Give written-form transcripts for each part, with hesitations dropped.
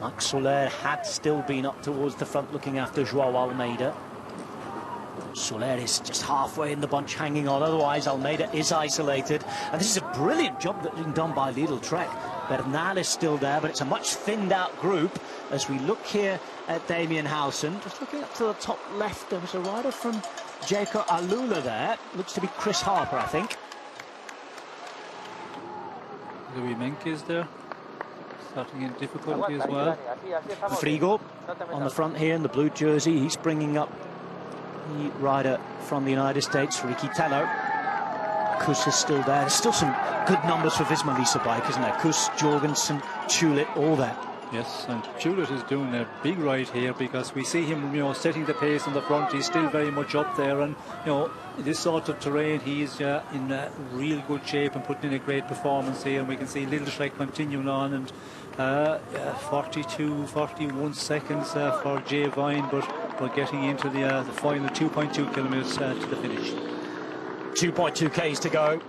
Max Soler had still been up towards the front looking after Joao Almeida. Soler is just halfway in the bunch hanging on, otherwise Almeida is isolated. And this is a brilliant job that's been done by Lidl Trek. Bernal is still there, but it's a much thinned out group as we look here at Damien Howson. Just looking up to the top left, there was a rider from Jacob Alula there. Looks to be Chris Harper, I think. Louis Menck is there, starting in difficulty as well. Frigo on the front here in the blue jersey. He's bringing up the rider from the United States, Ricky Tello. Kuss is still there. There's still some good numbers for Visma Lease bike, isn't there? Kuss, Jorgensen, Tulit, all there. Yes, and Tulit is doing a big ride here because we see him, setting the pace on the front. He's still very much up there, and this sort of terrain, he's in real good shape and putting in a great performance here. And we can see Lidl Trek continuing on, and 41 seconds for Jay Vine, but we're getting into the final 2.2 kilometres to the finish. 2.2 Ks to go.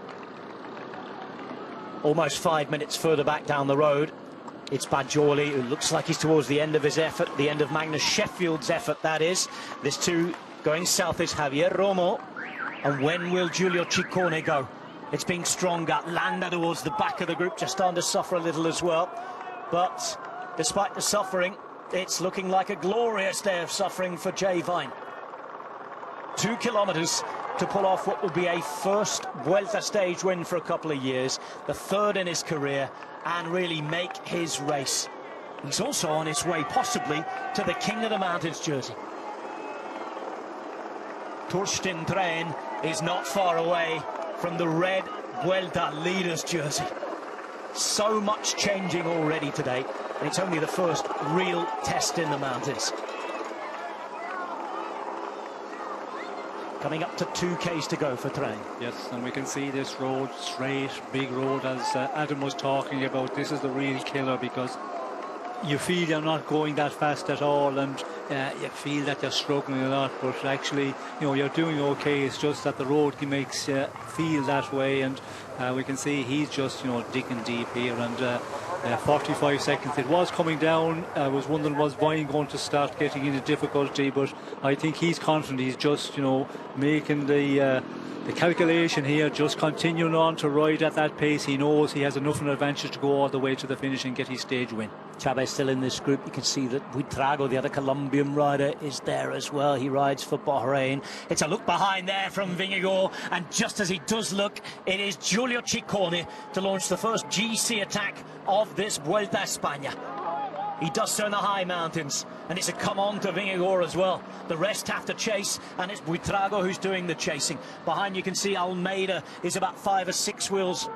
Almost 5 minutes further back down the road. It's Bajoli, who looks like he's towards the end of his effort, the end of Magnus Sheffield's effort, that is. This too going south is Javier Romo. And when will Giulio Ciccone go? It's being stronger. Landa towards the back of the group, just starting to suffer a little as well. But despite the suffering, it's looking like a glorious day of suffering for Jay Vine. 2 kilometres to pull off what will be a first Vuelta stage win for a couple of years, the third in his career, and really make his race. He's also on his way possibly to the King of the Mountains jersey. Torsten Train is not far away from the red Vuelta leaders jersey. So much changing already today, and it's only the first real test in the mountains. Coming up to 2 Ks to go for Train. Yes, and we can see this road, straight, big road, as Adam was talking about. This is the real killer because you feel you're not going that fast at all, and you feel that you're struggling a lot, but actually, you're doing okay. It's just that the road makes you feel that way, and we can see he's just, digging deep here, and 45 seconds. It was coming down. I was wondering, was Vine going to start getting into difficulty, but I think he's confident. He's just, making the calculation here, just continuing on to ride at that pace. He knows he has enough of an advantage to go all the way to the finish and get his stage win. Chavez still in this group. You can see that Buitrago, the other Colombian rider, is there as well. He rides for Bahrain. It's a look behind there from Vingegaard, and just as he does look, it is Giulio Ciccone to launch the first GC attack of this Vuelta a España. He does so in the high mountains, and it's a come on to Vingegaard as well. The rest have to chase, and it's Buitrago who's doing the chasing. Behind you can see Almeida is about 5 or 6 wheels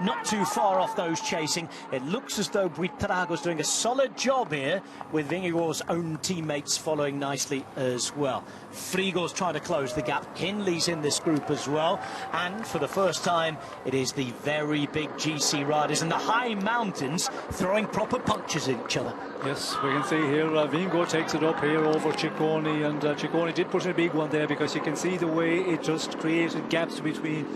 not too far off those chasing. It looks as though Buitrago's doing a solid job here, with Vingegaard's own teammates following nicely as well. Frigo's trying to close the gap. Hindley's in this group as well, and for the first time it is the very big GC riders in the high mountains throwing proper punches at each other. Yes, we can see here Vingegaard takes it up here over Ciccone, and Ciccone did put in a big one there, because you can see the way it just created gaps between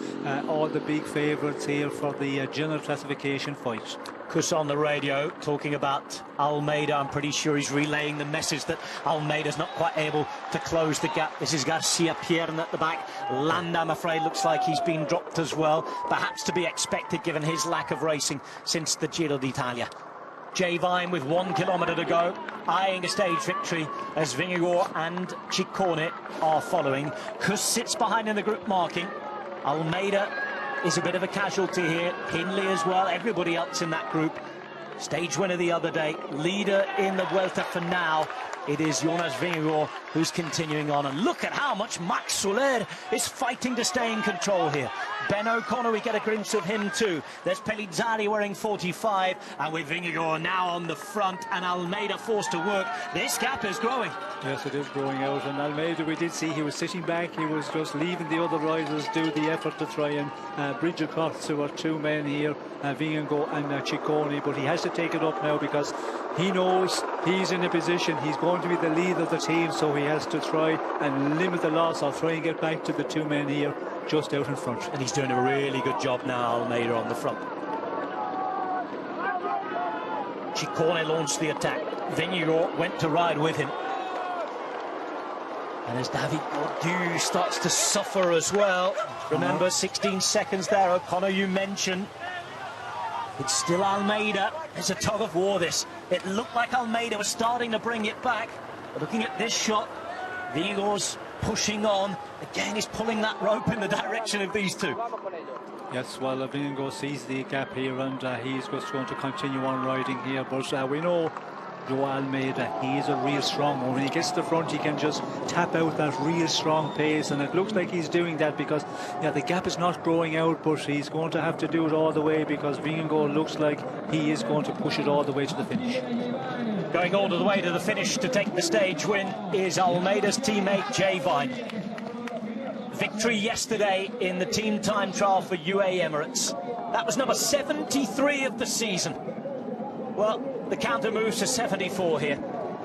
all the big favourites here for the general classification fight. Kuss on the radio talking about Almeida. I'm pretty sure he's relaying the message that Almeida's not quite able to close the gap. This is Garcia Piern at the back. Landa, I'm afraid, looks like he's been dropped as well. Perhaps to be expected given his lack of racing since the Giro d'Italia. Jay Vine with 1 kilometre to go, eyeing a stage victory as Vingegaard and Ciccone are following. Kuss sits behind in the group marking. Almeida is a bit of a casualty here. Hindley as well, everybody else in that group. Stage winner the other day, leader in the Vuelta for now. It is Jonas Vingegaard who's continuing on, and look at how much Max Soler is fighting to stay in control here. Ben O'Connor, we get a glimpse of him too. There's Pellizzari wearing 45, and with Vingegaard now on the front and Almeida forced to work, this gap is growing. Yes, it is growing out, and Almeida, we did see he was sitting back. He was just leaving the other riders do the effort to try and bridge across. There were 2 men here, Vingegaard and Ciccone, but he has to take it up now because he knows he's in a position, he's going to be the lead of the team, so he has to try and limit the loss, or try and get back to the 2 men here just out in front. And he's doing a really good job now, Almeida on the front. Ciccone launched the attack. Vingegaard went to ride with him. And as David Gaudu starts to suffer as well, remember 16 seconds there, O'Connor, you mentioned. It's still Almeida. It's a tug of war, this. It looked like Almeida was starting to bring it back. But looking at this shot, Vingegaard's pushing on. Again, he's pulling that rope in the direction of these two. Yes, well, Vingegaard sees the gap here, and he's just going to continue on riding here. But we know Joao Almeida, he is a real strong one. When he gets to the front, he can just tap out that real strong pace, and it looks like he's doing that because the gap is not growing out, but he's going to have to do it all the way because Vingegaard looks like he is going to push it all the way to the finish. Going all the way to the finish to take the stage win is Almeida's teammate Jay Vine. Victory yesterday in the team time trial for UAE Emirates. That was number 73 of the season. Well, the counter moves to 74 here,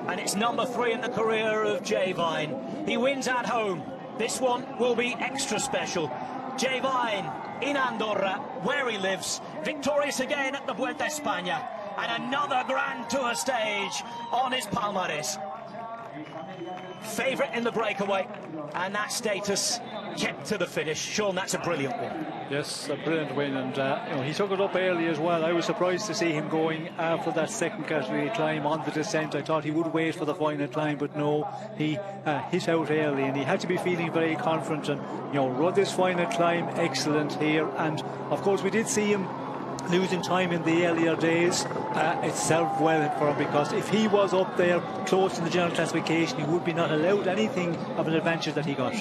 and it's number 3 in the career of Jay Vine. He wins at home. This one will be extra special. Jay Vine in Andorra, where he lives, victorious again at the Vuelta A Espana, and another Grand Tour stage on his palmarès. Favourite in the breakaway, and that status kept to the finish. Sean, that's a brilliant win. Yes, a brilliant win, and he took it up early as well. I was surprised to see him going after that second category climb on the descent. I thought he would wait for the final climb, but no, he hit out early, and he had to be feeling very confident and run this final climb excellent here. And of course we did see him losing time in the earlier days. It served well for him because if he was up there close to the general classification, he would be not allowed anything of an advantage that he got.